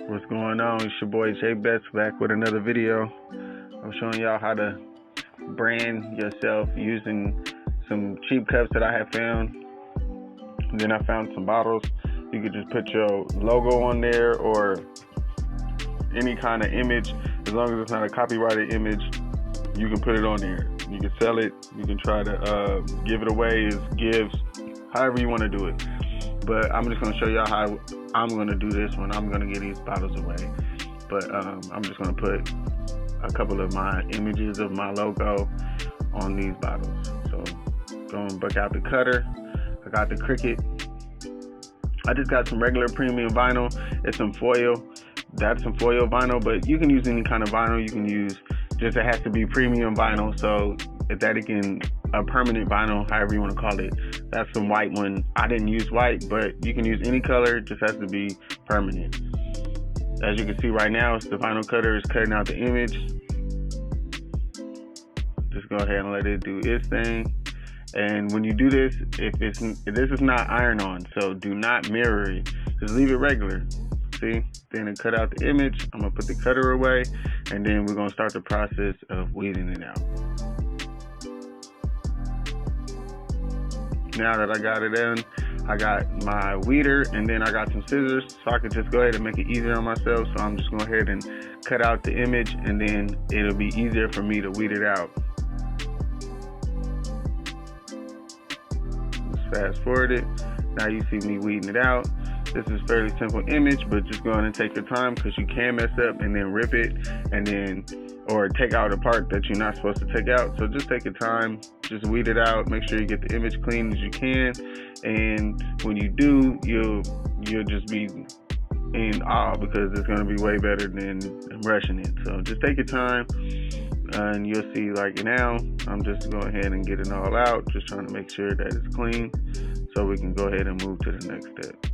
What's going on? It's your boy Jay Betts back with another video. I'm showing y'all how to brand yourself using some cheap cups that I have found. And then I found some bottles. You could just put your logo on there or any kind of image. As long as it's not a copyrighted image, you can put it on there. You can sell it. You can try to give it away as gifts, however you want to do it. But I'm just going to show y'all how I'm going to do this when I'm going to get these bottles away. But I'm just going to put a couple of my images of my logo on these bottles. So going to break out the cutter. I got the Cricut. I just got some regular premium vinyl. It's some foil. That's some foil vinyl, but you can use any kind of vinyl. You can use, just it has to be premium vinyl. So if that can a permanent vinyl, however you want to call it. That's some white one. I didn't use white, but you can use any color. It just has to be permanent. As you can see right now, the vinyl cutter is cutting out the image. Just go ahead and let it do its thing. And when you do this, if this is not iron on, so do not mirror it. Just leave it regular. See? Then it cut out the image. I'm gonna put the cutter away, and then we're gonna start the process of weeding it out. Now that I got it in, I got my weeder, and then I got some scissors, so I could just go ahead and make it easier on myself. So I'm just going to go ahead and cut out the image, and then it'll be easier for me to weed it out. Just fast forward it. Now you see me weeding it out. This is a fairly simple image, but just go ahead and take your time, because you can mess up and then rip it, and then or take out a part that you're not supposed to take out. So just take your time, just weed it out, make sure you get the image clean as you can, and when you do, you'll just be in awe, because it's going to be way better than rushing it. So just take your time, and you'll see. Like now, I'm just going ahead and get it all out, just trying to make sure that it's clean, so we can go ahead and move to the next step.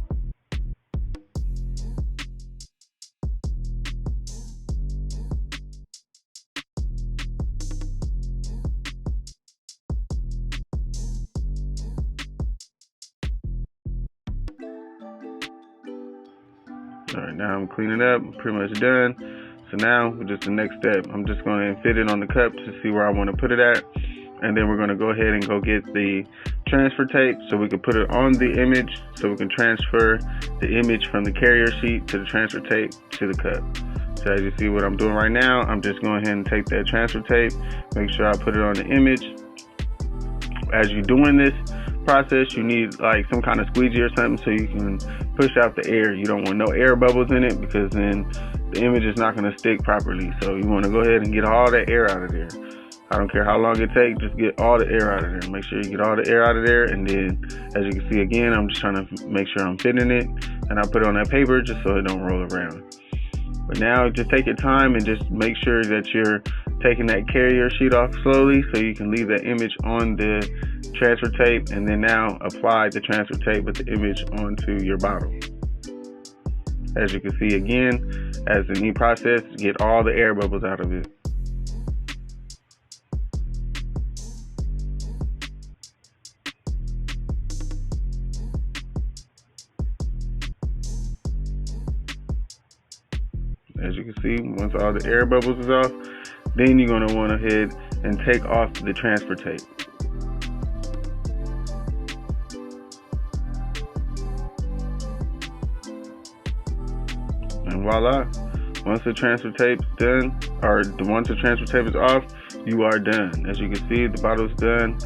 Alright, now I'm cleaning up, pretty much done. So now, just the next step, I'm just going to fit it on the cup to see where I want to put it at. And then we're going to go ahead and go get the transfer tape so we can put it on the image, so we can transfer the image from the carrier sheet to the transfer tape to the cup. So as you see what I'm doing right now, I'm just going ahead and take that transfer tape, make sure I put it on the image. As you're doing this process, you need like some kind of squeegee or something so you can push out the air. You don't want no air bubbles in it, because then the image is not going to stick properly. So you want to go ahead and get all that air out of there. I don't care how long it takes, just get all the air out of there. Make sure you get all the air out of there, and then as you can see again, I'm just trying to make sure I'm fitting it, and I put it on that paper just so it don't roll around. But now just take your time and just make sure that you're taking that carrier sheet off slowly, so you can leave that image on the transfer tape, and then now apply the transfer tape with the image onto your bottle. As you can see again, as in any process, get all the air bubbles out of it. As you can see, once all the air bubbles is off, then you're going to want to go ahead and take off the transfer tape. And voila, once the transfer tape's done, or once the transfer tape is off, you are done. As you can see, the bottle's done.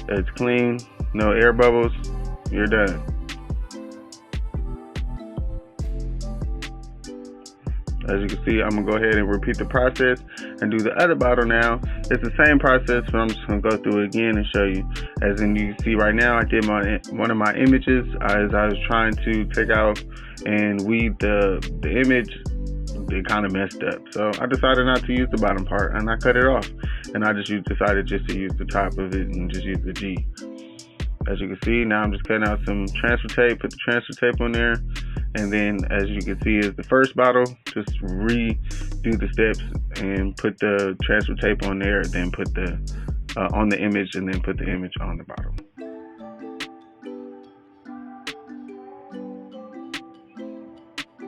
It's clean, no air bubbles, you're done. As you can see, I'm going to go ahead and repeat the process and do the other bottle now. It's the same process, but I'm just going to go through it again and show you. As in, you see right now, I did one of my images as I was trying to take out and weed the image. It kind of messed up. So I decided not to use the bottom part, and I cut it off. And I just decided just to use the top of it and just use the G. As you can see, now I'm just cutting out some transfer tape, put the transfer tape on there. And then, as you can see, is the first bottle. Just redo the steps and put the transfer tape on there, then put the on the image, and then put the image on the bottle.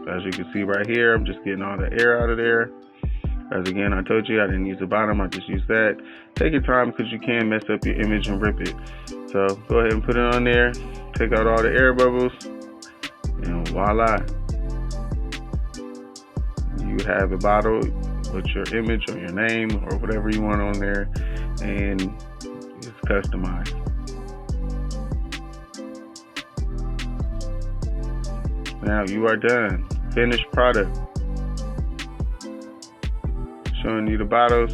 as you can see right here, I'm just getting all the air out of there. As again, I told you I didn't use the bottom, I just used that. Take your time because you can mess up your image and rip it. So go ahead and put it on there, take out all the air bubbles, and voila. You have a bottle with your image or your name or whatever you want on there, and it's customized. Now you are done. Finished product. Showing you the bottles.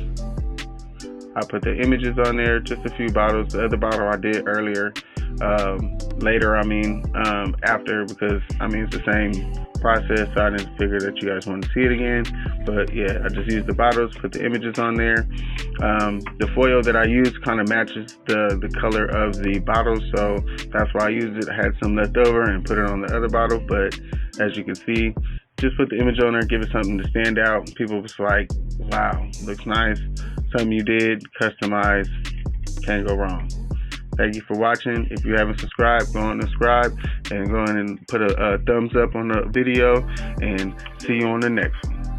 I put the images on there, just a few bottles. The other bottle I did earlier, later, after, because it's the same process, so I didn't figure that you guys want to see it again. But yeah, I just used the bottles, put the images on there. The foil that I used kind of matches the color of the bottle, so that's why I used it. I had some left over and put it on the other bottle, but as you can see, just put the image on there, give it something to stand out. People was like, wow, looks nice. Something you did, customized, can't go wrong. Thank you for watching. If you haven't subscribed, go on and subscribe, and go on and put a thumbs up on the video, and see you on the next one.